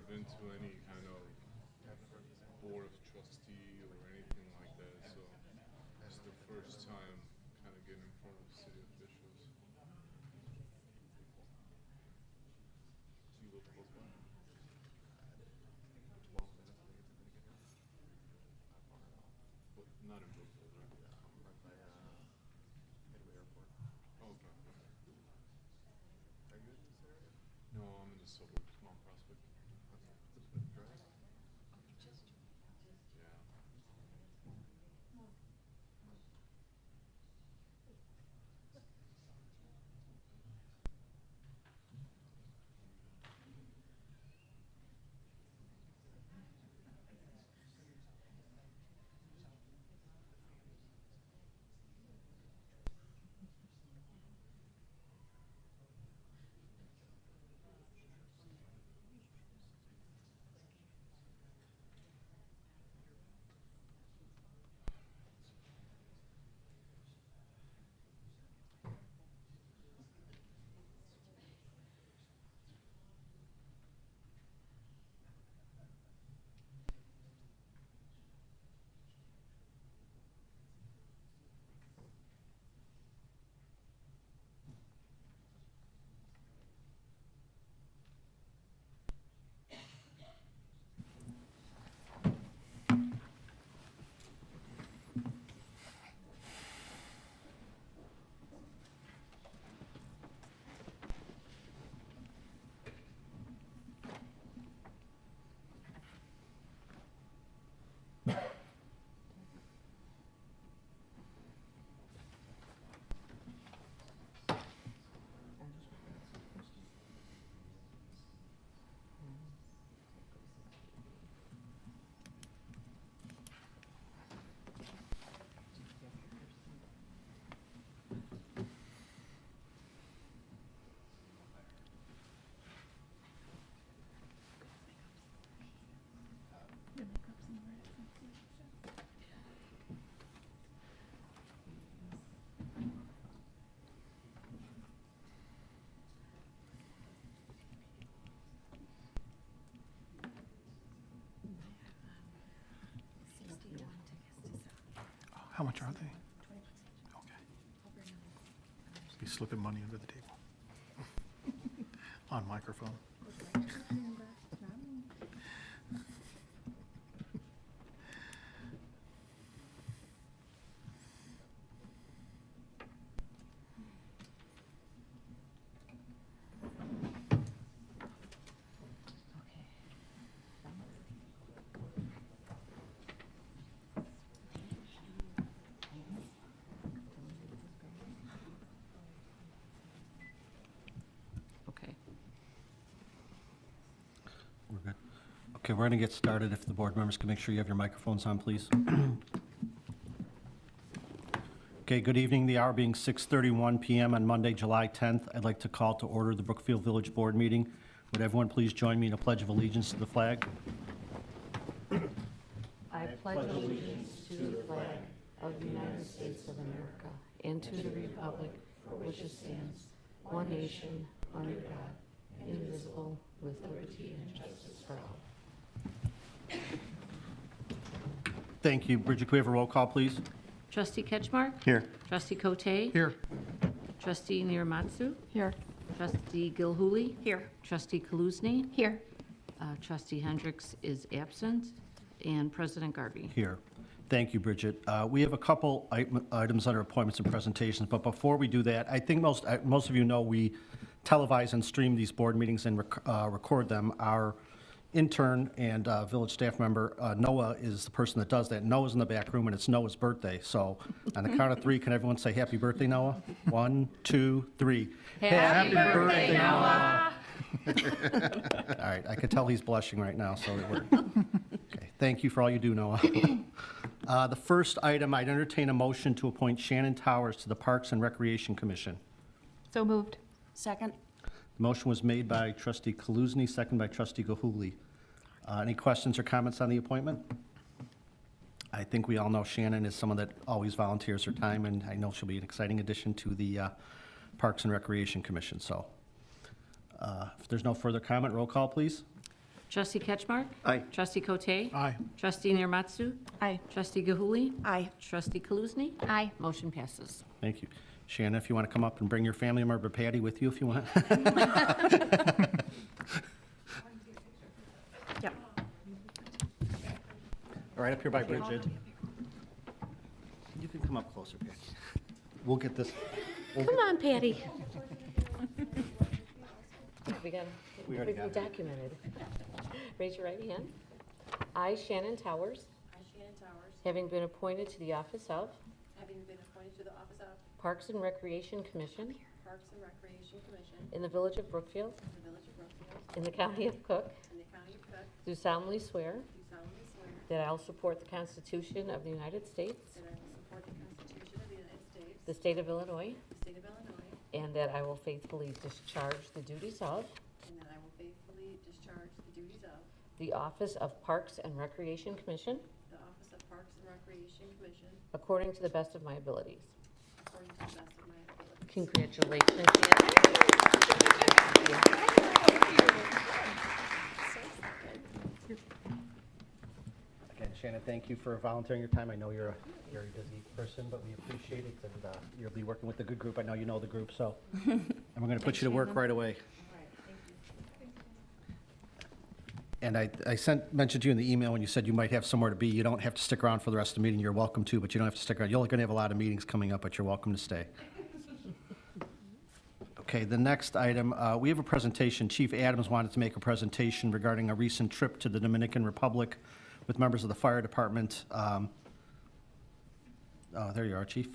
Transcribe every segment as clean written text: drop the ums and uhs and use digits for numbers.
been to any kind of board of trustee or anything like that, so it's the first time kind of getting in front of city officials. You live close by? 12 minutes maybe to get here. Not far at all. But not in Brookfield, right? Yeah, right by Midway Airport. Oh, okay. Are you in this area? No, I'm in the suburbs, Mount Prospect. Okay. Is it a bit of a drive? Yeah. How much are they? Okay. Be slipping money under the table. On microphone. Okay. We're good. Okay, we're going to get started. If the board members can make sure you have your microphones on, please. Okay, good evening. The hour being 6:31 PM on Monday, July 10th. I'd like to call to order the Brookfield Village Board meeting. Would everyone please join me in a pledge of allegiance to the flag? I pledge allegiance to the flag of the United States of America and to the republic for which it stands, one nation, under God, indivisible, with liberty and justice for all. Thank you. Bridget, can we have a roll call, please? Trustee Ketchmark? Here. Trustee Cote? Here. Trustee Niramatsu? Here. Trustee Gilhuli? Here. Trustee Kaluzny? Here. Trustee Hendricks is absent, and President Garvey. Here. Thank you, Bridget. We have a couple items under appointments and presentations, but before we do that, I think most of you know we televise and stream these board meetings and record them. Our intern and village staff member, Noah, is the person that does that. Noah's in the back room, and it's Noah's birthday. So on the count of three, can everyone say happy birthday, Noah? 1, 2, 3. Happy birthday, Noah! All right, I could tell he's blushing right now, so it worked. Okay, thank you for all you do, Noah. The first item, I'd entertain a motion to appoint Shannon Towers to the Parks and Recreation Commission. So moved. Second. The motion was made by trustee Kaluzny, second by trustee Gilhuli. Any questions or comments on the appointment? I think we all know Shannon is someone that always volunteers her time, and I know she'll be an exciting addition to the Parks and Recreation Commission. So if there's no further comment, roll call, please. Trustee Ketchmark? Aye. Trustee Cote? Aye. Trustee Nearmatu? Aye. Trustee Gahuli? Aye. Trustee Kaluzny? Aye. Motion passes. Thank you. Shannon, if you want to come up and bring your family member Patty with you if you want. Yep. Right up here by Bridget. You can come up closer, Patty. We'll get this. Come on, Patty. We got We already got it. documented. Raise your right hand. I, Shannon Towers, I, Shannon Towers, having been appointed to the office of having been appointed to the office of Parks and Recreation Commission Parks and Recreation Commission in the Village of Brookfield, in the Village of Brookfield, in the County of Cook, in the County of Cook, do solemnly swear do solemnly swear that I will support the Constitution of the United States, that I will support the Constitution of the United States, the state of Illinois, the state of Illinois, and that I will faithfully discharge the duties of and that I will faithfully discharge the duties of the office of Parks and Recreation Commission the office of Parks and Recreation Commission according to the best of my abilities. according to the best of my ability. Congratulations, Shannon. Again, Shannon, thank you for volunteering your time. I know you're a very busy person, but we appreciate it, and you'll be working with a good group. I know you know the group, so. And we're going to put you to work right away. And I mentioned to you in the email when you said you might have somewhere to be. You don't have to stick around for the rest of the meeting. You're welcome to, but you don't have to stick around. You're going to have a lot of meetings coming up, but you're welcome to stay. Okay, the next item, we have a presentation. Chief Adams wanted to make a presentation regarding a recent trip to the Dominican Republic with members of the fire department. Oh, there you are, Chief.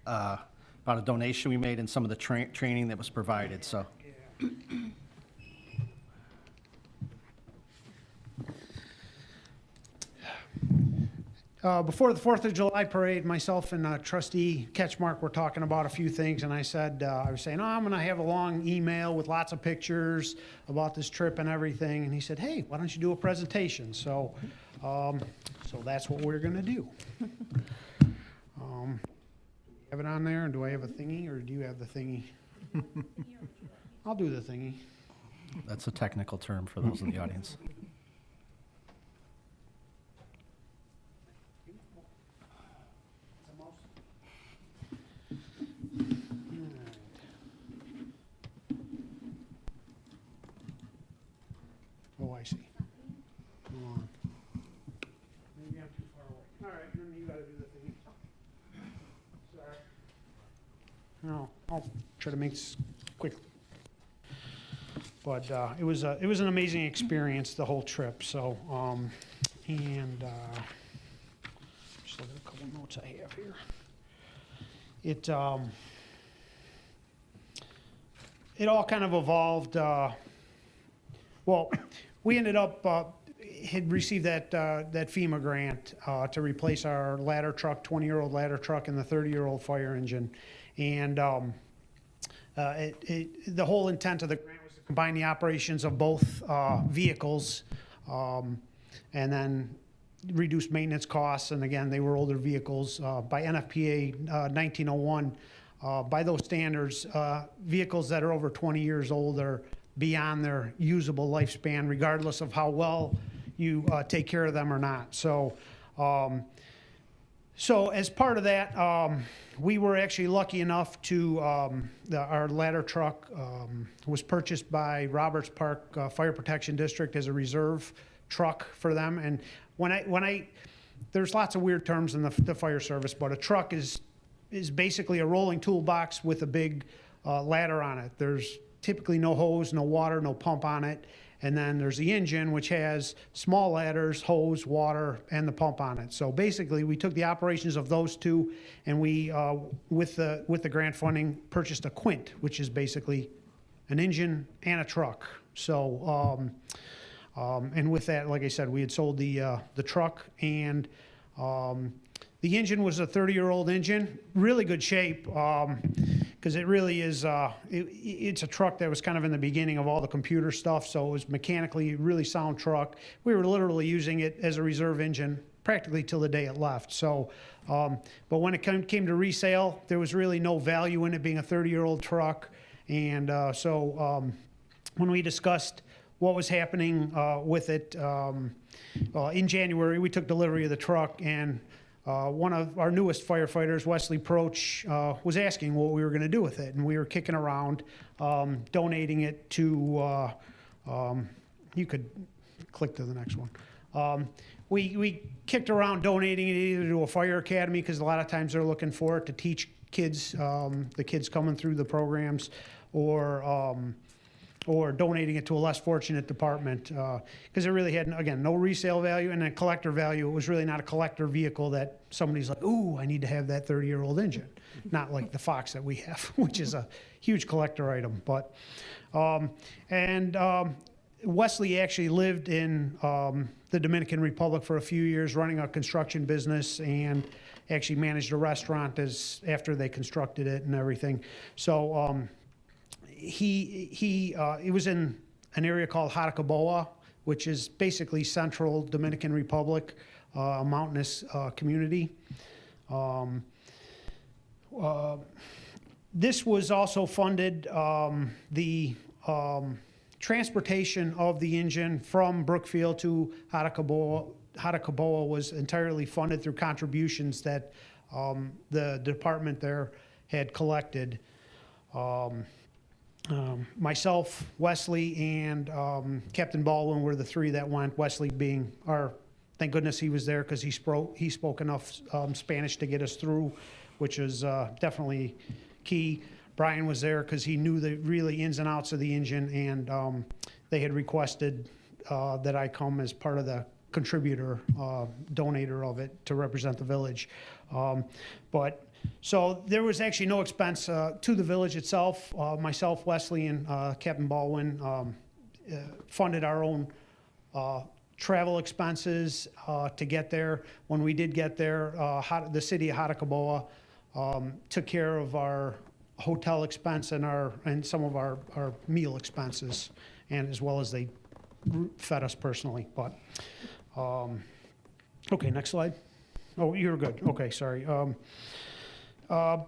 About a donation we made and some of the training that was provided, so. Before the 4th of July parade, myself and Trustee Ketchmark were talking about a few things, and I said, I was saying, oh, I'm going to have a long email with lots of pictures about this trip and everything. And he said, hey, why don't you do a presentation? So that's what we're going to do. Have it on there, and do I have a thingy, or do you have the thingy? I'll do the thingy. That's a technical term for those in the audience. Oh, I see. Hold on. Maybe I'm too far away. All right, then you gotta do the thing. Sorry. No, I'll try to make this quick. But it was an amazing experience, the whole trip, so, and just look at a couple notes I have here. It all kind of evolved, well, we ended up, had received that FEMA grant to replace our ladder truck, 20-year-old ladder truck and the 30-year-old fire engine. And the whole intent of the grant was to combine the operations of both vehicles and then reduce maintenance costs. And again, they were older vehicles by NFPA 1901. By those standards, vehicles that are over 20 years old are beyond their usable lifespan, regardless of how well you take care of them or not. So as part of that, we were actually lucky enough to, our ladder truck was purchased by Roberts Park Fire Protection District as a reserve truck for them. And there's lots of weird terms in the fire service, but a truck is basically a rolling toolbox with a big ladder on it. There's typically no hose, no water, no pump on it. And then there's the engine, which has small ladders, hose, water, and the pump on it. So basically, we took the operations of those two, and we, with the grant funding, purchased a Quint, which is basically an engine and a truck. So, and with that, like I said, we had sold the truck, and the engine was a 30-year-old engine, really good shape, because it really is, it's a truck that was kind of in the beginning of all the computer stuff, so it was mechanically a really sound truck. We were literally using it as a reserve engine practically till the day it left. So, but when it came to resale, there was really no value in it being a 30-year-old truck. And so when we discussed what was happening with it. In January, we took delivery of the truck, and one of our newest firefighters, Wesley Proch, was asking what we were going to do with it, and we were kicking around, donating it to. You could click to the next one. We kicked around donating it either to a fire academy, because a lot of times they're looking for it to teach kids, the kids coming through the programs, or donating it to a less fortunate department, because it really had, again, no resale value and a collector value. It was really not a collector vehicle that somebody's like, ooh, I need to have that 30-year-old engine. Not like the Fox that we have, which is a huge collector item. But Wesley actually lived in the Dominican Republic for a few years, running a construction business, and actually managed a restaurant after they constructed it and everything. So he was in an area called Jaracaboa, which is basically central Dominican Republic, a mountainous community. This was also funded, the transportation of the engine from Brookfield to Jaracaboa was entirely funded through contributions that the department there had collected. Myself, Wesley, and Captain Baldwin were the three that went. Wesley being thank goodness he was there, because he spoke enough Spanish to get us through, which is definitely key. Brian was there because he knew the really ins and outs of the engine, and they had requested that I come as part of the contributor, donator of it to represent the village. So there was actually no expense to the village itself. Myself, Wesley, and Captain Baldwin funded our own travel expenses to get there. When we did get there, the city of Jaracaboa took care of our hotel expense and some of our meal expenses, and as well as they fed us personally. But okay, next slide. Oh, you're good. Okay, sorry.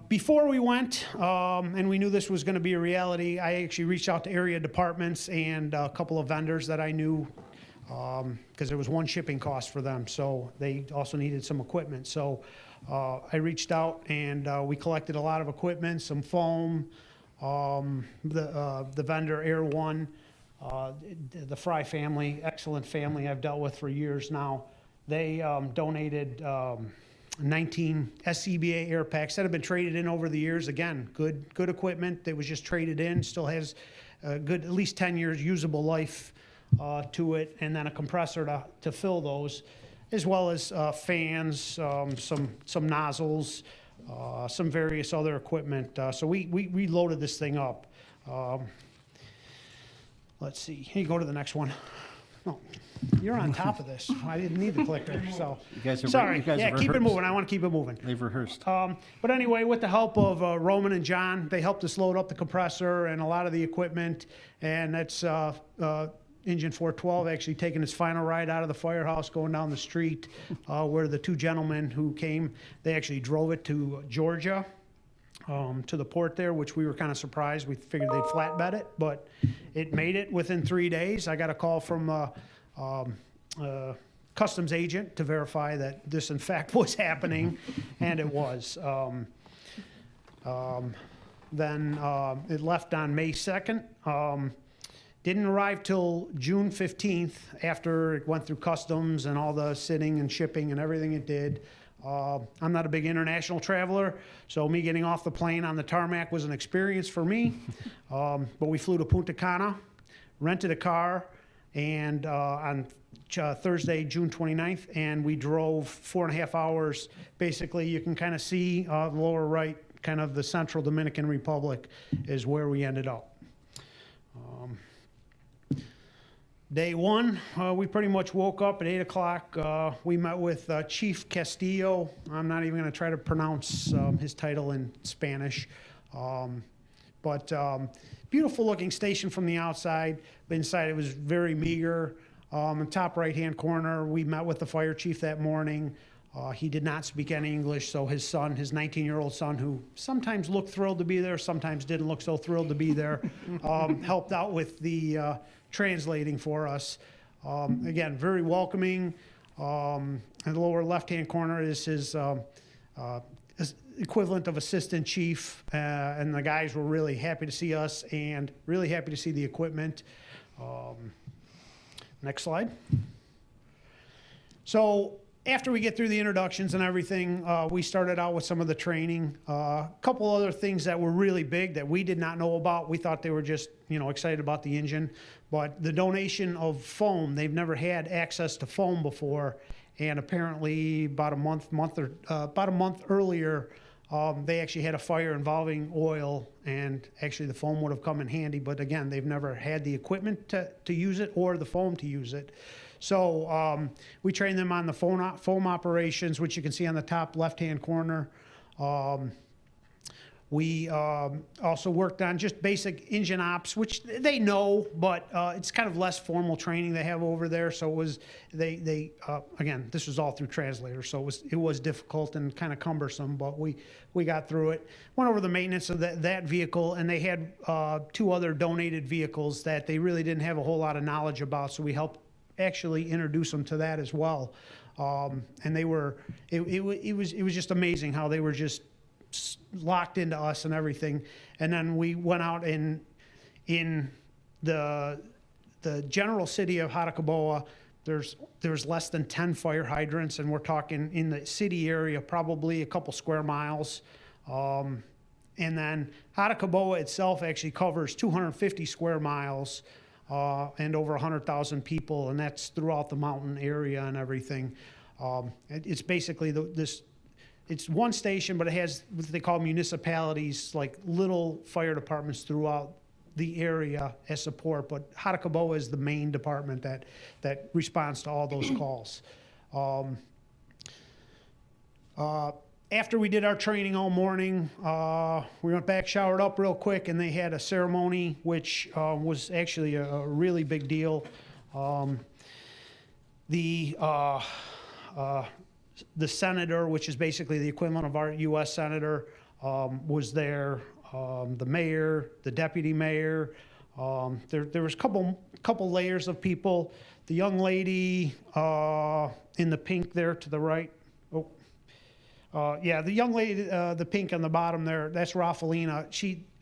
Before we went, and we knew this was going to be a reality, I actually reached out to area departments and a couple of vendors that I knew, because there was one shipping cost for them, so they also needed some equipment. So I reached out, and we collected a lot of equipment, some foam, the vendor Air One, the Fry family, excellent family I've dealt with for years now. They donated 19 SCBA air packs that have been traded in over the years. Again, good equipment that was just traded in, still has a good at least 10 years usable life to it, and then a compressor to fill those, as well as fans, some nozzles, some various other equipment. So we loaded this thing up. Let's see. Here, you go to the next one. Oh, you're on top of this. I didn't need the clicker, so. You guys are- Sorry. you guys Yeah, have keep it rehearsed. moving. I want to keep it moving. They've rehearsed. But anyway, with the help of Roman and John, they helped us load up the compressor and a lot of the equipment. And that's Engine 412 actually taking its final ride out of the firehouse, going down the street, where the two gentlemen who came, they actually drove it to Georgia, to the port there, which we were kind of surprised. We figured they'd flatbed it, but it made it within 3 days. I got a call from customs agent to verify that this in fact was happening, and it was. Then it left on May 2nd. Didn't arrive till June 15th after it went through customs and all the sitting and shipping and everything it did. I'm not a big international traveler, so me getting off the plane on the tarmac was an experience for me. But we flew to Punta Cana, rented a car, and on Thursday, June 29th, and we drove 4.5 hours. Basically, you can kind of see the lower right, kind of the central Dominican Republic is where we ended up. Day one, we pretty much woke up at 8 o'clock. We met with Chief Castillo. I'm not even going to try to pronounce his title in Spanish. But beautiful looking station from the outside. But inside it was very meager. In the top right-hand corner, we met with the fire chief that morning. He did not speak any English, so his son, his 19-year-old son, who sometimes looked thrilled to be there, sometimes didn't look so thrilled to be there, helped out with the translating for us. Again, very welcoming. In the lower left-hand corner is his equivalent of assistant chief, and the guys were really happy to see us and really happy to see the equipment. Next slide. So after we get through the introductions and everything, we started out with some of the training. A couple other things that were really big that we did not know about. We thought they were just, excited about the engine. But the donation of foam, they've never had access to foam before. And apparently about a month earlier, they actually had a fire involving oil, and actually the foam would have come in handy. But again, they've never had the equipment to use it or the foam to use it. So we trained them on the foam operations, which you can see on the top left-hand corner. We also worked on just basic engine ops, which they know, but it's kind of less formal training they have over there. So it was, again, this was all through translators, so it was difficult and kind of cumbersome, but we got through it. Went over the maintenance of that vehicle, and they had 2 other donated vehicles that they really didn't have a whole lot of knowledge about, so we helped actually introduce them to that as well. And they were, it was just amazing how they were just locked into us and everything. And then we went out in the general city of Harakaboa. There's less than 10 fire hydrants, and we're talking in the city area, probably a couple square miles. And then Harakaboa itself actually covers 250 square miles and over 100,000 people, and that's throughout the mountain area and everything. It's basically it's one station, but it has what they call municipalities, like little fire departments throughout the area as support. But Harakaboa is the main department that responds to all those calls. After we did our training all morning, we went back, showered up real quick, and they had a ceremony, which was actually a really big deal. The senator, which is basically the equivalent of our U.S. senator, was there. The mayor, the deputy mayor. There was a couple layers of people. The young lady in the pink there to the right. The young lady, the pink on the bottom there, that's Raffalina.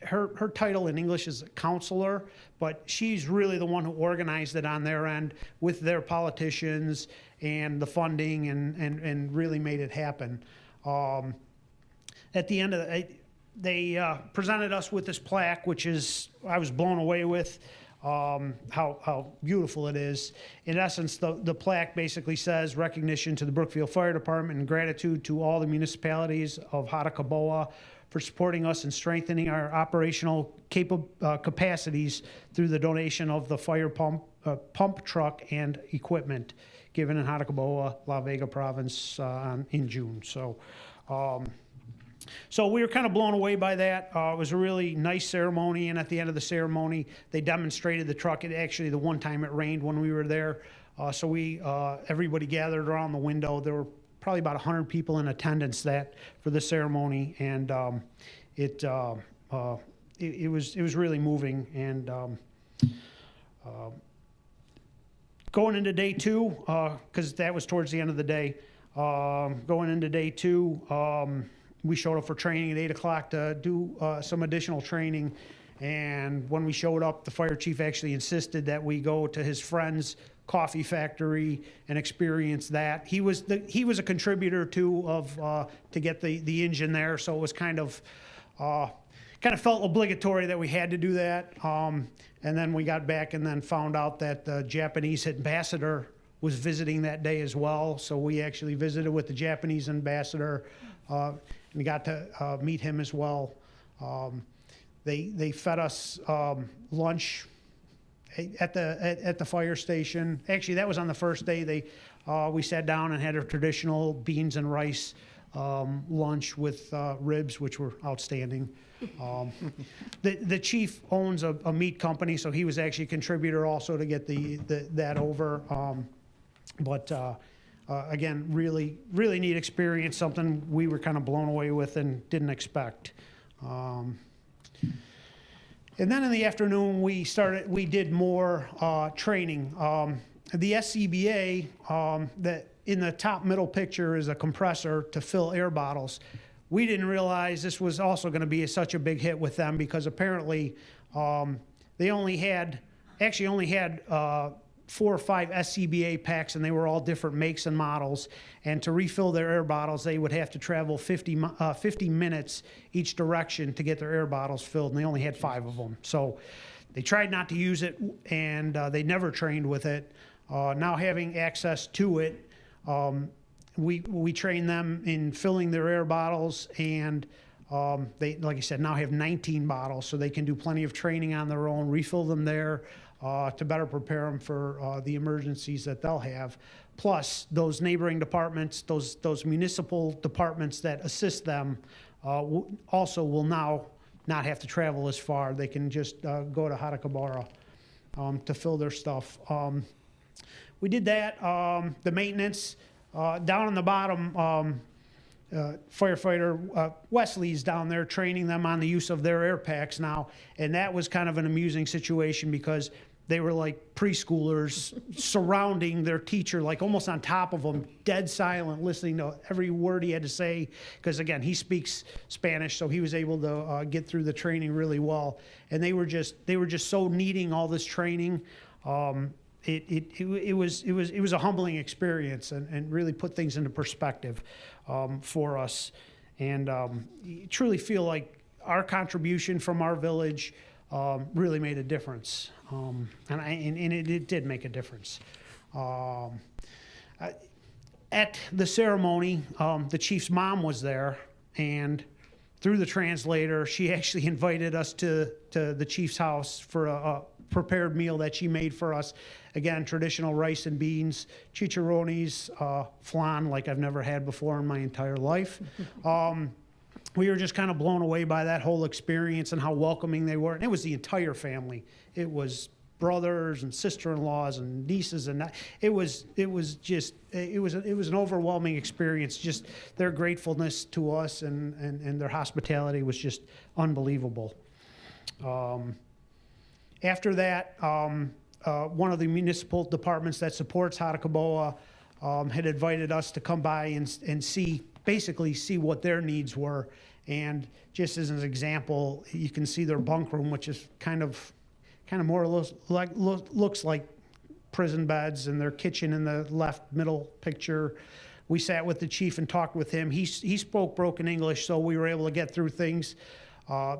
Her title in English is counselor, but she's really the one who organized it on their end with their politicians and the funding and really made it happen. At the end of they presented us with this plaque, which I was blown away with. How beautiful it is. In essence, the plaque basically says recognition to the Brookfield Fire Department and gratitude to all the municipalities of Harakaboa for supporting us and strengthening our operational capacities through the donation of the fire pump truck and equipment given in Harakaboa, La Vega province in June. So we were kind of blown away by that. It was a really nice ceremony, and at the end of the ceremony, they demonstrated the truck. Actually, the one time it rained when we were there, so everybody gathered around the window. There were probably about 100 people in attendance for the ceremony, and it was really moving. And going into day 2, because that was towards the end of the day. Going into day 2. We showed up for training at 8 o'clock to do some additional training. And when we showed up, the fire chief actually insisted that we go to his friend's coffee factory and experience that. He was a contributor to get the engine there, so it was kind of felt obligatory that we had to do that. And then we got back and then found out that the Japanese ambassador was visiting that day as well. So we actually visited with the Japanese ambassador. We got to meet him as well. They fed us lunch at the fire station. Actually, that was on the first day. We sat down and had a traditional beans and rice lunch with ribs, which were outstanding. The chief owns a meat company, so he was actually a contributor also to get that over. But again, really, really neat experience, something we were kind of blown away with and didn't expect. And then in the afternoon, we did more training. The SCBA, that in the top middle picture is a compressor to fill air bottles. We didn't realize this was also going to be such a big hit with them because apparently they only had 4 or 5 SCBA packs, and they were all different makes and models. And to refill their air bottles, they would have to travel 50 minutes each direction to get their air bottles filled, and they only had 5 of them. So they tried not to use it, and they never trained with it. Now having access to it, we train them in filling their air bottles, and they, like I said, now have 19 bottles, so they can do plenty of training on their own, refill them there, to better prepare them for the emergencies that they'll have. Plus, those neighboring departments, those municipal departments that assist them, also will now not have to travel as far. They can just go to Hatakabara to fill their stuff. We did that. The maintenance, down on the bottom, firefighter Wesley's down there training them on the use of their air packs now, and that was kind of an amusing situation because they were like preschoolers surrounding their teacher, like almost on top of them, dead silent, listening to every word he had to say, because again, he speaks Spanish, so he was able to get through the training really well. And they were just so needing all this training. It was a humbling experience and really put things into perspective for us, and you truly feel like our contribution from our village really made a difference, and it did make a difference. At the ceremony, the chief's mom was there, and through the translator, she actually invited us to the chief's house for a prepared meal that she made for us. Again, traditional rice and beans, chicharrones, flan like I've never had before in my entire life. We were just kind of blown away by that whole experience and how welcoming they were. And it was the entire family. It was brothers and sister-in-laws and nieces, and it was an overwhelming experience. Just their gratefulness to us and their hospitality was just unbelievable. After that, one of the municipal departments that supports Hatakaboa had invited us to come by and see what their needs were. And just as an example, you can see their bunk room, which is kind of more or less looks like prison beds, and their kitchen in the left middle picture. We sat with the chief and talked with him. He spoke broken English, so we were able to get through things.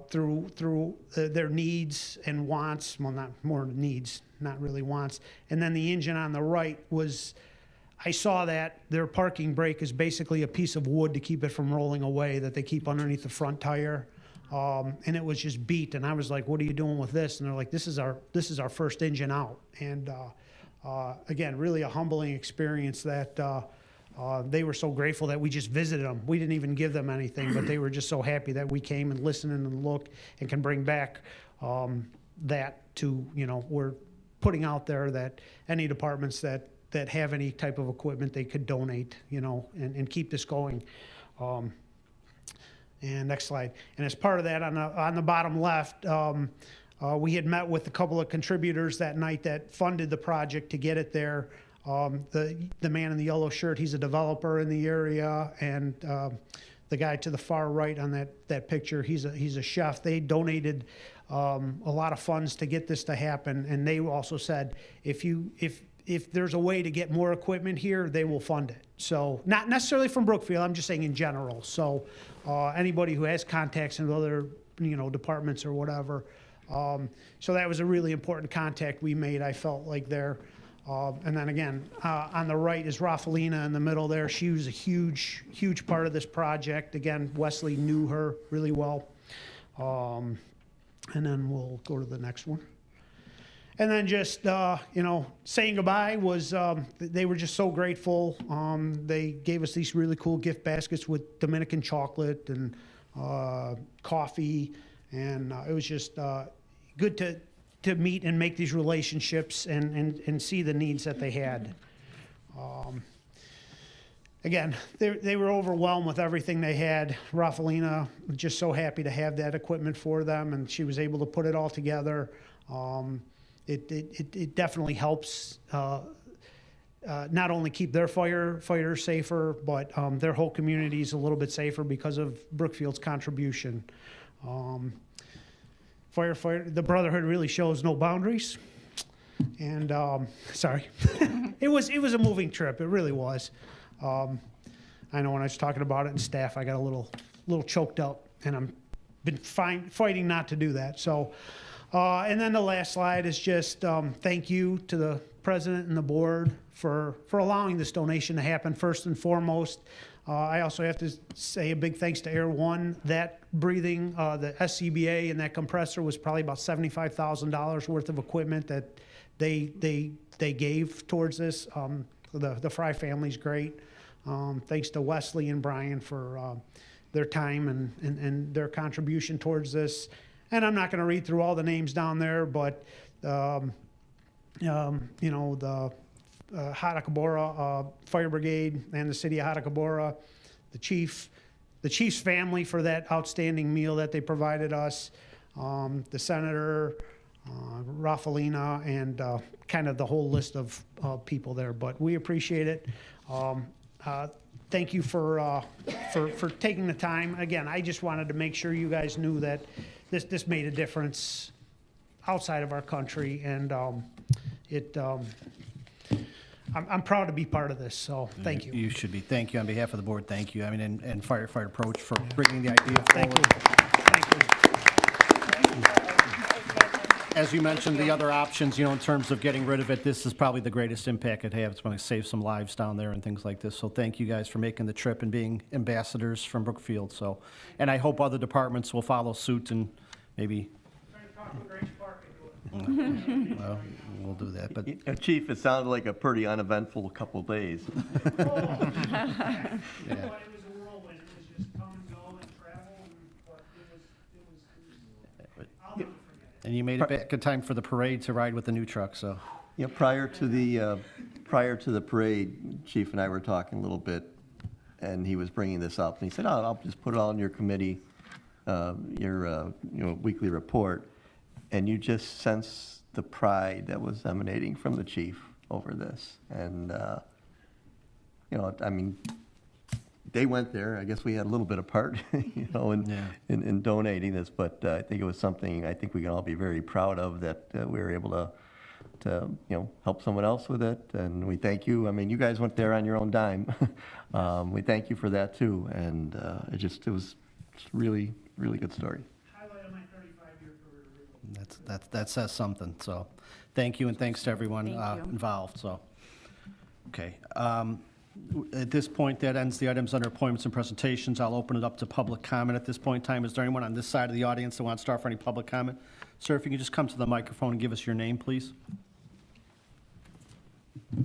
Through their needs and wants, well, not more needs, not really wants. And then the engine on the right was, I saw that their parking brake is basically a piece of wood to keep it from rolling away that they keep underneath the front tire. And it was just beat, and I was like, what are you doing with this? And they're like, this is our first engine out. And again, really a humbling experience that they were so grateful that we just visited them. We didn't even give them anything, but they were just so happy that we came and listened and looked and can bring back that to, we're putting out there that any departments that have any type of equipment they could donate, and keep this going. And next slide. And as part of that, on the bottom left, we had met with a couple of contributors that night that funded the project to get it there. The man in the yellow shirt, he's a developer in the area, and the guy to the far right on that picture, he's a chef. They donated a lot of funds to get this to happen, and they also said if there's a way to get more equipment here, they will fund it. So not necessarily from Brookfield, I'm just saying in general. So anybody who has contacts in other departments or whatever. So that was a really important contact we made, I felt like there. And then again, on the right is Rafelina in the middle there. She was a huge, huge part of this project. Again, Wesley knew her really well. And then we'll go to the next one. And then just, saying goodbye was, they were just so grateful. They gave us these really cool gift baskets with Dominican chocolate and coffee. And it was just good to meet and make these relationships and see the needs that they had. again, they were overwhelmed with everything they had. Rafaelina was just so happy to have that equipment for them, and she was able to put it all together. It definitely helps not only keep their firefighters safer, but their whole community is a little bit safer because of Brookfield's contribution. The Brotherhood really shows no boundaries. And sorry, it was a moving trip. It really was. I know when I was talking about it in staff, I got a little choked up, and I'm been fighting not to do that. So, and then the last slide is just thank you to the president and the board for allowing this donation to happen. First and foremost, I also have to say a big thanks to Air One. That breathing, the SCBA and that compressor was probably about $75,000 worth of equipment that they gave towards this. The Fry family's great. Thanks to Wesley and Brian for their time and their contribution towards this. And I'm not going to read through all the names down there, but the Hatakabora Fire Brigade and the city of Hatakabora, the chief's family for that outstanding meal that they provided us, the senator, Rafaelina, and kind of the whole list of people there. But we appreciate it. Thank you for taking the time. Again, I just wanted to make sure you guys knew that this made a difference outside of our country, and I'm proud to be part of this. So thank you. You should be. Thank you on behalf of the board. Thank you. I mean, and Firefighter Approach for bringing the idea Thank forward. you. Thank you. As you mentioned, the other options, in terms of getting rid of it, this is probably the greatest impact it has. It's going to save some lives down there and things like this. So thank you guys for making the trip and being ambassadors from Brookfield. So, and I hope other departments will follow suit and maybe. Well, we'll do that. But Chief, it sounded like a pretty uneventful couple days. But it was a whirlwind. It was just come and go and travel, but I'll never forget it. and you made it back in time for the parade to ride with the new truck. So Prior to the parade, Chief and I were talking a little bit, and he was bringing this up, and he said, "Oh, I'll just put it all in your committee, your weekly report," and you just sense the pride that was emanating from the chief over this, and I mean, they went there. I guess we had a little bit of part, in donating this, but I think it was something I think we can all be very proud of, that we were able to help someone else with it, and we thank you. I mean, you guys went there on your own dime. We thank you for that too, and it was really, really good story. Highlight of my 35-year career. that says something. So thank you, and thanks to everyone Thank you. involved. So, okay. At this point, that ends the items under appointments and presentations. I'll open it up to public comment at this point in time. Is there anyone on this side of the audience that wants to start for any public comment? Sir, if you could just come to the microphone and give us your name, please.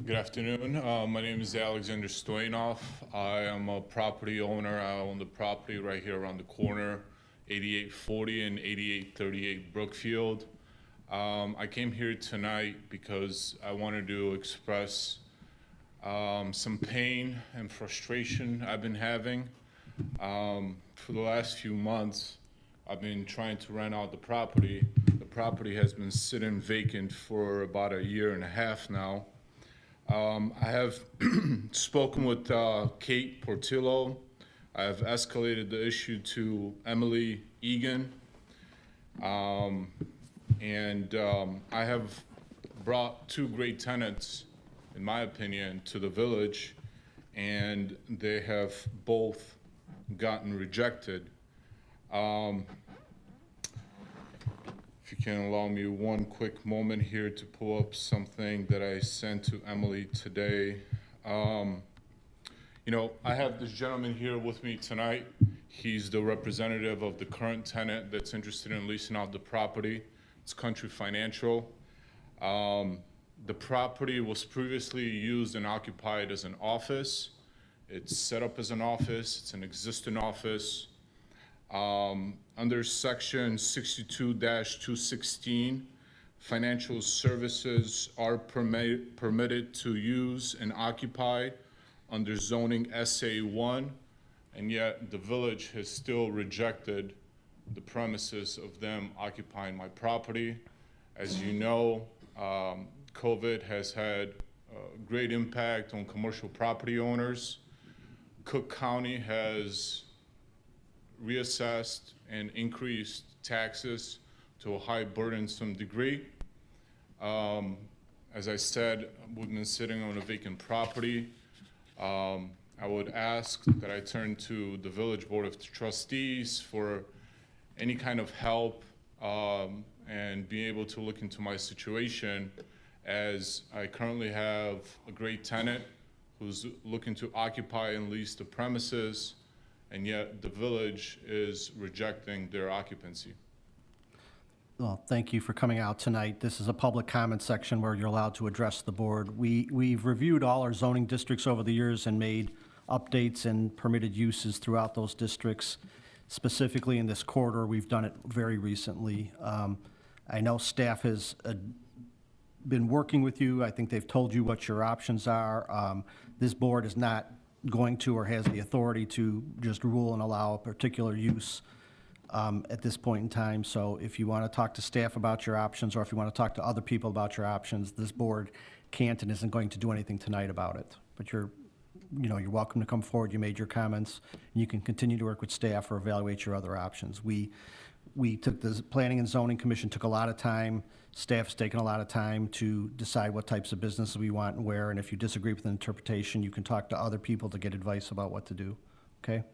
Good afternoon. My name is Alexander Stoyanov. I am a property owner. I own the property right here around the corner, 8840 and 8838 Brookfield. I came here tonight because I wanted to express some pain and frustration I've been having. For the last few months, I've been trying to rent out the property. The property has been sitting vacant for about a year and a half now. I have spoken with Kate Portillo. I have escalated the issue to Emily Egan. And I have brought two great tenants, in my opinion, to the village, and they have both gotten rejected. If you can allow me one quick moment here to pull up something that I sent to Emily today. I have this gentleman here with me tonight. He's the representative of the current tenant that's interested in leasing out the property. It's Country Financial. The property was previously used and occupied as an office. It's set up as an office. It's an existing office. Under section 62-216, financial services are permitted to use and occupy under zoning SA1, and yet the village has still rejected the premises of them occupying my property. As you know, COVID has had a great impact on commercial property owners. Cook County has reassessed and increased taxes to a high burdensome degree. As I said, we've been sitting on a vacant property. I would ask that I turn to the Village Board of Trustees for any kind of help and be able to look into my situation, as I currently have a great tenant who's looking to occupy and lease the premises, and yet the village is rejecting their occupancy. Well, thank you for coming out tonight. This is a public comment section where you're allowed to address the board. We've reviewed all our zoning districts over the years and made updates and permitted uses throughout those districts. Specifically in this quarter, we've done it very recently. I know staff has been working with you. I think they've told you what your options are. This board is not going to or has the authority to just rule and allow a particular use at this point in time. So if you want to talk to staff about your options, or if you want to talk to other people about your options, this board can't and isn't going to do anything tonight about it. But you're welcome to come forward. You made your comments, and you can continue to work with staff or evaluate your other options. We took, the Planning and Zoning Commission took a lot of time. Staff's taken a lot of time to decide what types of businesses we want and where, and if you disagree with an interpretation, you can talk to other people to get advice about what to do, okay?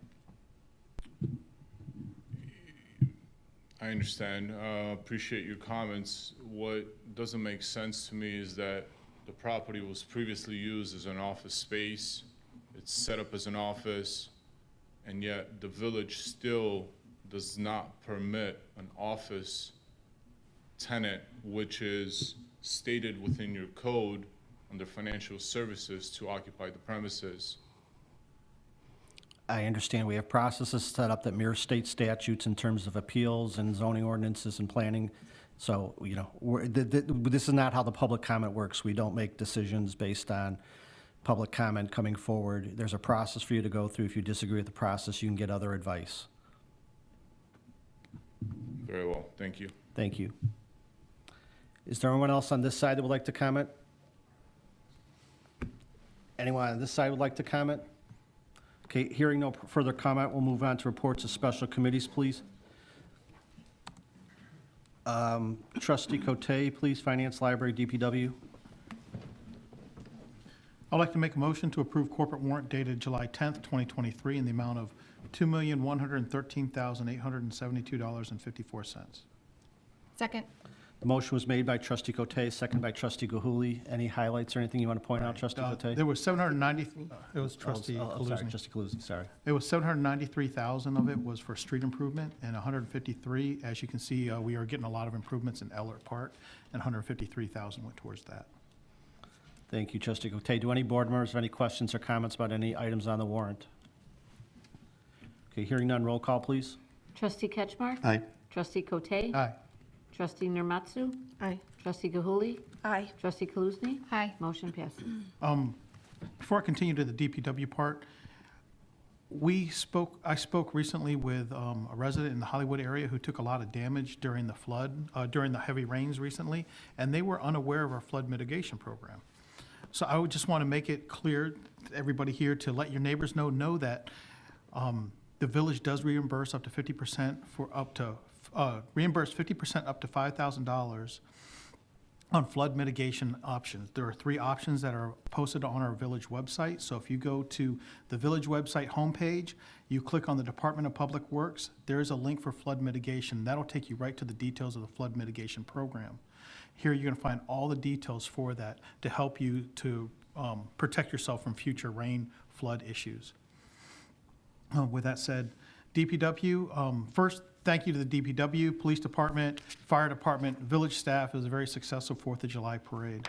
I understand. Appreciate your comments. What doesn't make sense to me is that the property was previously used as an office space. It's set up as an office, and yet the village still does not permit an office tenant, which is stated within your code under financial services, to occupy the premises. I understand we have processes set up that mirror state statutes in terms of appeals and zoning ordinances and planning. So, this is not how the public comment works. We don't make decisions based on public comment coming forward. There's a process for you to go through. If you disagree with the process, you can get other advice. Very well, thank you. Thank you. Is there anyone else on this side that would like to comment? Anyone on this side would like to comment? Okay, hearing no further comment, we'll move on to reports of special committees, please. Trustee Cote, please, Finance, Library, DPW. I'd like to make a motion to approve corporate warrant dated July 10th, 2023, in the amount of $2,113,872.54. Second. The motion was made by Trustee Cote, second by Trustee Gahuli. Any highlights or anything you want to point out, Trustee Cote? There was 790, it was Trustee Oh, sorry, Kaluzny. Trustee Kaluzny, sorry. It was 793,000 of it was for street improvement, and 153, as you can see, we are getting a lot of improvements in Ellert Park, and 153,000 went towards that. Thank you, Trustee Cote. Do any board members have any questions or comments about any items on the warrant? Okay, hearing none, roll call, please. Trustee Ketchmark? Aye. Trustee Cote? Aye. Trustee Nermatsu? Aye. Trustee Gahuli? Aye. Trustee Kaluzny? Aye. Motion passes. Before I continue to the DPW part, I spoke recently with a resident in the Hollywood area who took a lot of damage during the flood, during the heavy rains recently, and they were unaware of our flood mitigation program. So I would just want to make it clear to everybody here, to let your neighbors know that the village does reimburse up to 50% reimburse 50% up to $5,000 on flood mitigation options. There are 3 options that are posted on our village website. So if you go to the village website homepage, you click on the Department of Public Works, there is a link for flood mitigation. That'll take you right to the details of the flood mitigation program. Here you're going to find all the details for that to help you to protect yourself from future rain flood issues. With that said, DPW, first, thank you to the DPW, Police Department, Fire Department, village staff. It was a very successful 4th of July parade.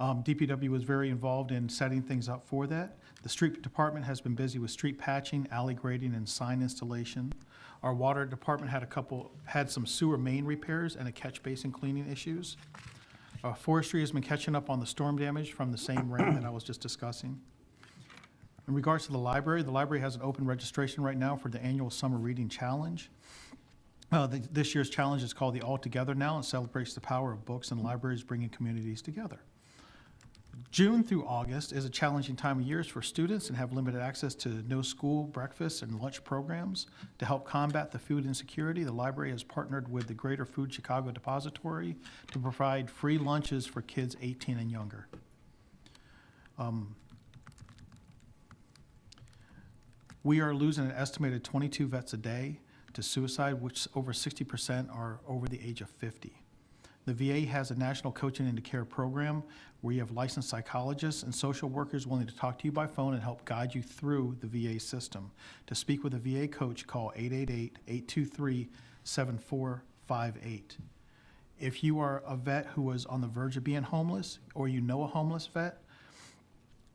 DPW was very involved in setting things up for that. The street department has been busy with street patching, alley grading, and sign installation. Our water department had some sewer main repairs and a catch basin cleaning issues. Forestry has been catching up on the storm damage from the same rain that I was just discussing. In regards to the library has an open registration right now for the annual Summer Reading Challenge. This year's challenge is called the All Together Now and celebrates the power of books and libraries bringing communities together. June through August is a challenging time of years for students and have limited access to no school breakfast and lunch programs. To help combat the food insecurity, the library has partnered with the Greater Food Chicago Depository to provide free lunches for kids 18 and younger. We are losing an estimated 22 vets a day to suicide, which over 60% are over the age of 50. The VA has a national coaching into care program where you have licensed psychologists and social workers willing to talk to you by phone and help guide you through the VA system. To speak with a VA coach, call 888-823-7458. If you are a vet who was on the verge of being homeless or you know a homeless vet,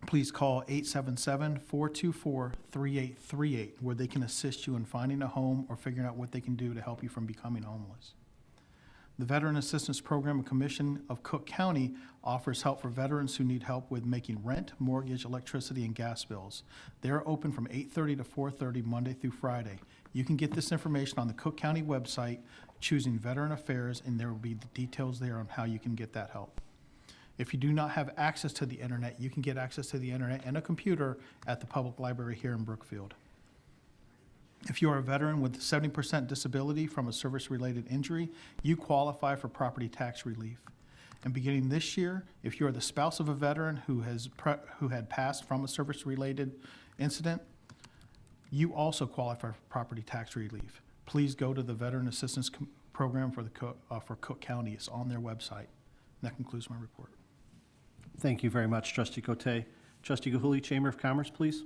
please call 877-424-3838, where they can assist you in finding a home or figuring out what they can do to help you from becoming homeless. The Veteran Assistance Program and Commission of Cook County offers help for veterans who need help with making rent, mortgage, electricity, and gas bills. They're open from 8:30 to 4:30 Monday through Friday. You can get this information on the Cook County website, choosing Veteran Affairs, and there will be the details there on how you can get that help. If you do not have access to the internet, you can get access to the internet and a computer at the public library here in Brookfield. If you are a veteran with 70% disability from a service-related injury, you qualify for property tax relief. And beginning this year, if you are the spouse of a veteran who had passed from a service-related incident, you also qualify for property tax relief. Please go to the Veteran Assistance Program for Cook County. It's on their website. And that concludes my report. Thank you very much, Trustee Cote. Trustee Gahuli, Chamber of Commerce, please.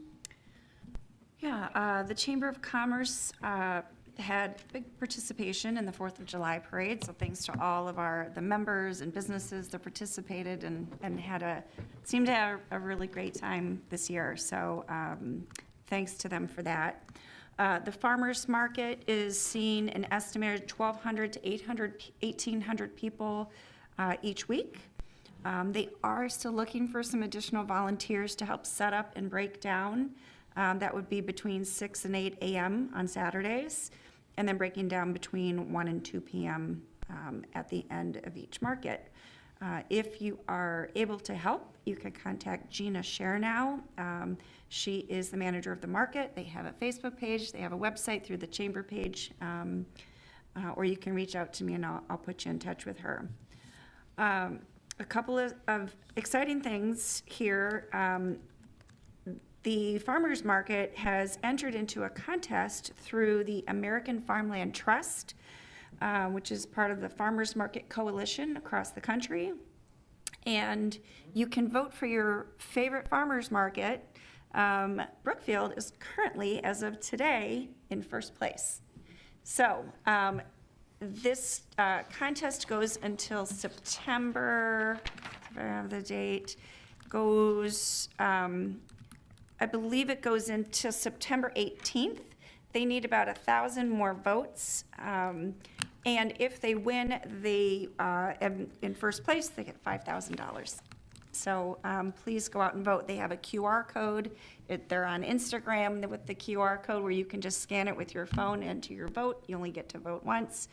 Yeah, the Chamber of Commerce had big participation in the 4th of July parade, so thanks to all of the members and businesses that participated and seemed to have a really great time this year. So thanks to them for that. The farmers market is seeing an estimated 1,200 to 1,800 people each week. They are still looking for some additional volunteers to help set up and break down. That would be between 6 and 8 a.m. on Saturdays, and then breaking down between 1 and 2 p.m. At the end of each market. If you are able to help, you can contact Gina Shernow. She is the manager of the market. They have a Facebook page. They have a website through the chamber page, or you can reach out to me and I'll put you in touch with her. A couple of exciting things here. The farmers market has entered into a contest through the American Farmland Trust, which is part of the Farmers Market Coalition across the country. And you can vote for your favorite farmers market. Brookfield is currently, as of today, in first place. So this contest goes until September, if I have the date, goes, I believe it goes into September 18th. They need about 1,000 more votes. And if they win, they, in first place, they get $5,000. So please go out and vote. They have a QR code. They're on Instagram with the QR code where you can just scan it with your phone, enter your vote. You only get to vote once.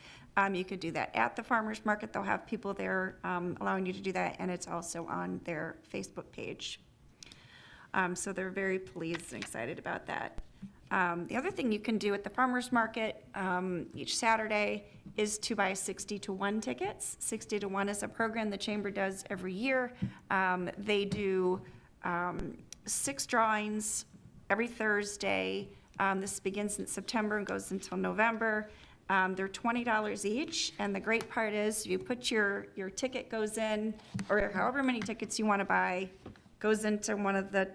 You could do that at the farmers market. They'll have people there allowing you to do that, and it's also on their Facebook page. So they're very pleased and excited about that. The other thing you can do at the farmers market each Saturday is to buy 60-to-1 tickets. 60-to-1 is a program the chamber does every year. They do 6 drawings every Thursday. This begins in September and goes until November. They're $20 each, and the great part is you put your ticket goes in, or however many tickets you want to buy, goes into one of the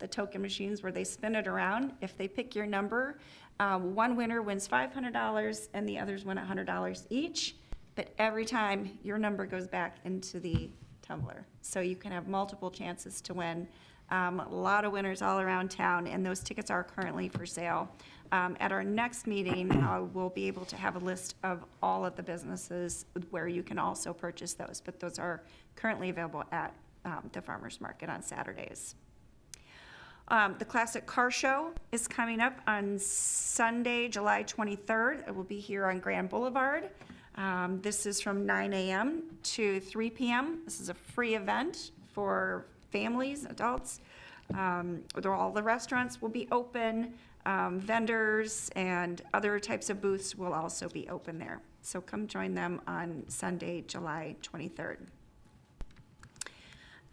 token machines where they spin it around. If they pick your number, one winner wins $500 and the others win $100 each. But every time your number goes back into the tumbler. So you can have multiple chances to win. A lot of winners all around town, and those tickets are currently for sale. At our next meeting, we'll be able to have a list of all of the businesses where you can also purchase those, but those are currently available at the farmers market on Saturdays. The Classic Car Show is coming up on Sunday, July 23rd. It will be here on Grand Boulevard. This is from 9 a.m. to 3 p.m. This is a free event for families, adults. All the restaurants will be open. Vendors and other types of booths will also be open there. So come join them on Sunday, July 23rd.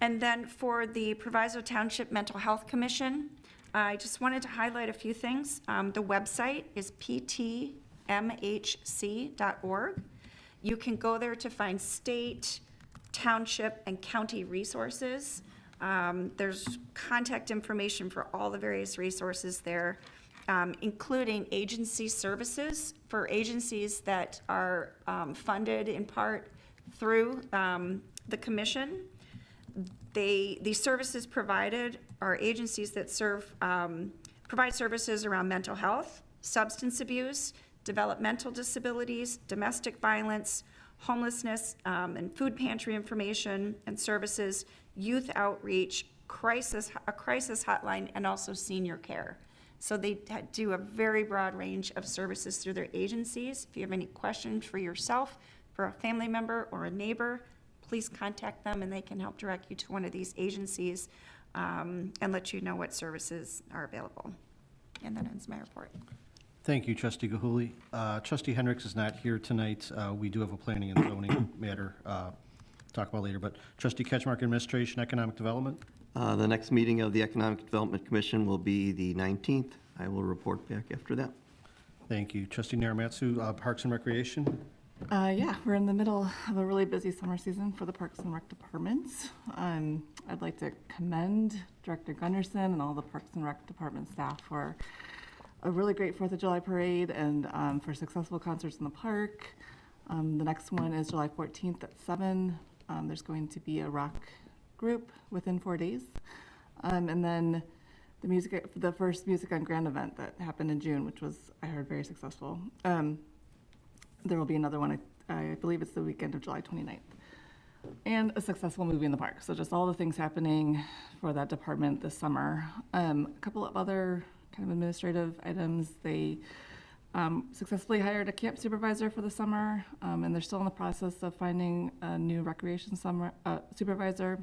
And then for the Proviso Township Mental Health Commission, I just wanted to highlight a few things. The website is ptmhc.org. You can go there to find state, township, and county resources. There's contact information for all the various resources there, including agency services for agencies that are funded in part through the commission. These services provided are agencies that provide services around mental health, substance abuse, developmental disabilities, domestic violence, homelessness, and food pantry information and services, youth outreach, a crisis hotline, and also senior care. So they do a very broad range of services through their agencies. If you have any questions for yourself, for a family member, or a neighbor, please contact them and they can help direct you to one of these agencies and let you know what services are available. And that ends my report. Thank you, Trustee Gahuli. Trustee Hendricks is not here tonight. We do have a planning and zoning matter to talk about later, but Trustee Ketchmark, Administration, Economic Development? The next meeting of the Economic Development Commission will be the 19th. I will report back after that. Thank you. Trustee Naramatsu, Parks and Recreation? Yeah, we're in the middle of a really busy summer season for the Parks and Rec departments. I'd like to commend Director Gunderson and all the Parks and Rec department staff for a really great 4th of July parade and for successful concerts in the park. The next one is July 14th at 7. There's going to be a rock group within 4 days. And then the first Music on Grand event that happened in June, which was, I heard, very successful. There will be another one, I believe it's the weekend of July 29th. And a successful movie in the park. So just all the things happening for that department this summer. A couple of other kind of administrative items. They successfully hired a camp supervisor for the summer, and they're still in the process of finding a new recreation supervisor.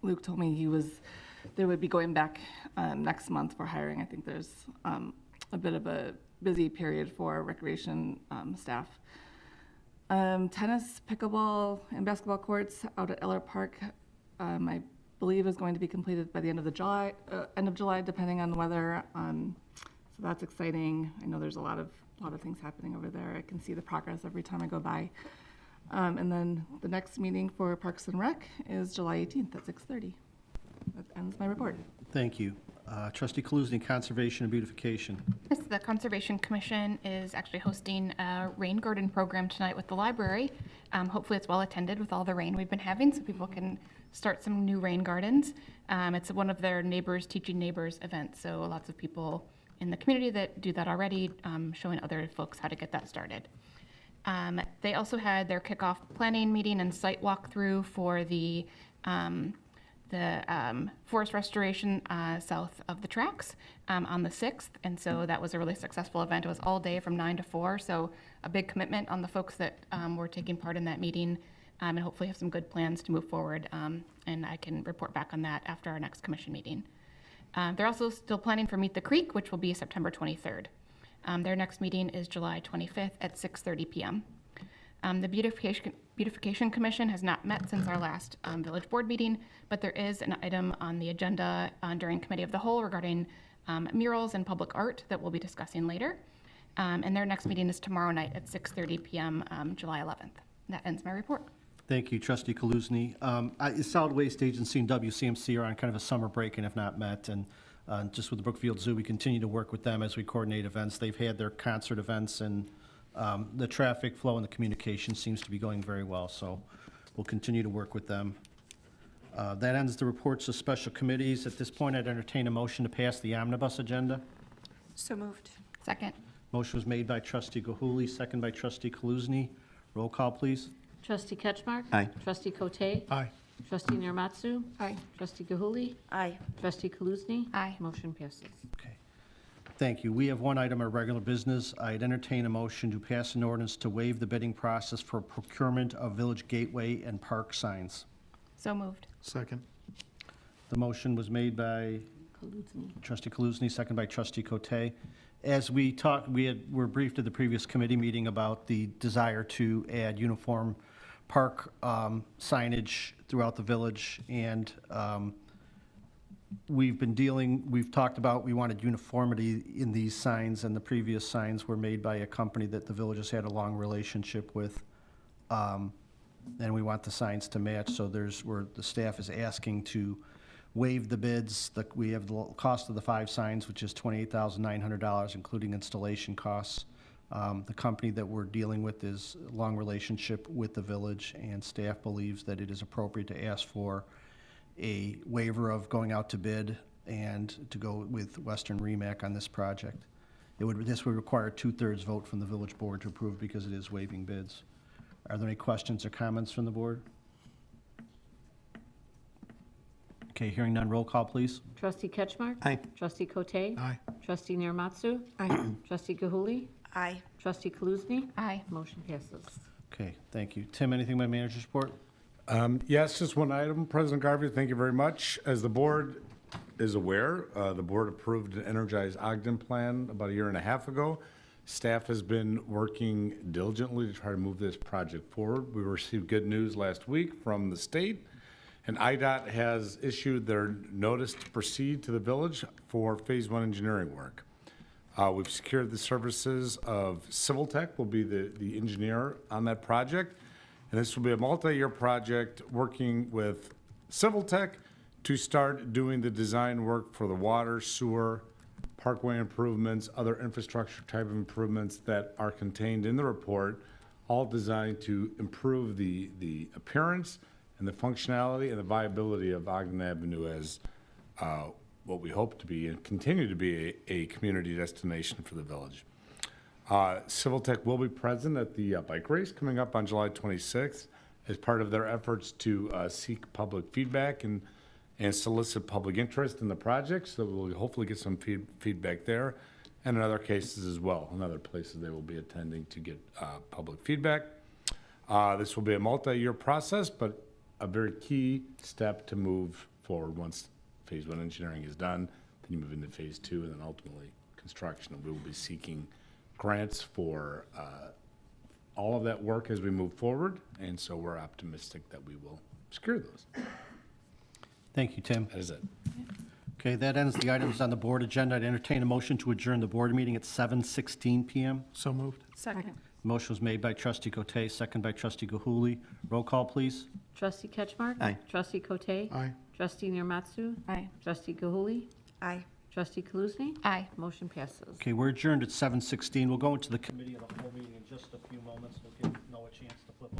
Luke told me they would be going back next month for hiring. I think there's a bit of a busy period for recreation staff. Tennis, pickleball, and basketball courts out at Eller Park, I believe is going to be completed by the end of July, depending on the weather. So that's exciting. I know there's a lot of things happening over there. I can see the progress every time I go by. And then the next meeting for Parks and Rec is July 18th at 6:30. That ends my report. Thank you. Trustee Kaluzny, Conservation and Beautification. Yes, the Conservation Commission is actually hosting a rain garden program tonight with the library. Hopefully it's well attended with all the rain we've been having, so people can start some new rain gardens. It's one of their Neighbors Teaching Neighbors events, so lots of people in the community that do that already, showing other folks how to get that started. They also had their kickoff planning meeting and site walkthrough for the forest restoration south of the tracks on the 6th, and so that was a really successful event. It was all day from 9 to 4, so a big commitment on the folks that were taking part in that meeting, and hopefully have some good plans to move forward, and I can report back on that after our next commission meeting. They're also still planning for Meet the Creek, which will be September 23rd. Their next meeting is July 25th at 6:30 p.m. The Beautification Commission has not met since our last village board meeting, but there is an item on the agenda during Committee of the Whole regarding murals and public art that we'll be discussing later. And their next meeting is tomorrow night at 6:30 p.m., July 11th. That ends my report. Thank you, Trustee Kaluzny. Solid Waste Agency and WCMC are on kind of a summer break and have not met, and just with the Brookfield Zoo, we continue to work with them as we coordinate events. They've had their concert events, and the traffic flow and the communication seems to be going very well, so we'll continue to work with them. That ends the reports of special committees. At this point, I'd entertain a motion to pass the omnibus agenda. So moved. Second. Motion was made by Trustee Gahuli, second by Trustee Kaluzny. Roll call, please. Trustee Ketchmark? Aye. Trustee Cote? Aye. Trustee Narmatsu? Aye. Trustee Gahuli? Aye. Trustee Kaluzny? Aye. Motion passes. Okay. Thank you. We have one item of regular business. I'd entertain a motion to pass an ordinance to waive the bidding process for procurement of village gateway and park signs. So moved. Second. The motion was made by Kaluzny. Trustee Kaluzny, second by Trustee Cote. As we talked, were briefed at the previous committee meeting about the desire to add uniform park signage throughout the village, and we've talked about, we wanted uniformity in these signs, and the previous signs were made by a company that the village has had a long relationship with. And we want the signs to match, so the staff is asking to waive the bids. We have the cost of the 5 signs, which is $28,900, including installation costs. The company that we're dealing with is a long relationship with the village, and staff believes that it is appropriate to ask for a waiver of going out to bid and to go with Western Remac on this project. This would require a 2/3 vote from the village board to approve because it is waiving bids. Are there any questions or comments from the board? Okay, hearing none, roll call, please. Trustee Ketchmark? Aye. Trustee Cote? Aye. Trustee Narmatsu? Aye. Trustee Gahuli? Aye. Trustee Kaluzny? Aye. Motion passes. Okay, thank you. Tim, anything by manager's report? Yes, just one item. President Garvey, thank you very much. As the board is aware, the board approved an Energize Ogden plan about 1.5 years ago. Staff has been working diligently to try to move this project forward. We received good news last week from the state, and IDOT has issued their notice to proceed to the village for Phase 1 engineering work. We've secured the services of Civil Tech, will be the engineer on that project. And this will be a multi-year project working with Civil Tech to start doing the design work for the water, sewer, parkway improvements, other infrastructure type of improvements that are contained in the report, all designed to improve the appearance and the functionality and the viability of Ogden Avenue as what we hope to be and continue to be a community destination for the village. Civil Tech will be present at the bike race coming up on July 26th as part of their efforts to seek public feedback and solicit public interest in the project. So we'll hopefully get some feedback there, and in other cases as well, in other places they will be attending to get public feedback. This will be a multi-year process, but a very key step to move forward. Once Phase 1 engineering is done, then you move into Phase 2, and then ultimately construction. And we will be seeking grants for all of that work as we move forward, and so we're optimistic that we will secure those. Thank you, Tim. That is it. Okay, that ends the items on the board agenda. I'd entertain a motion to adjourn the board meeting at 7:16 PM. So moved. Second. Motion was made by Trustee Cote, second by Trustee Gahuli. Roll call, please. Trustee Ketchmark? Aye. Trustee Cote? Aye. Trustee Narmatsu? Aye. Trustee Gahuli? Aye. Trustee Kaluzny? Aye. Motion passes. Okay, we're adjourned at 7:16. We'll go into the committee of the whole meeting in just a few moments. We'll give Noah a chance to flip.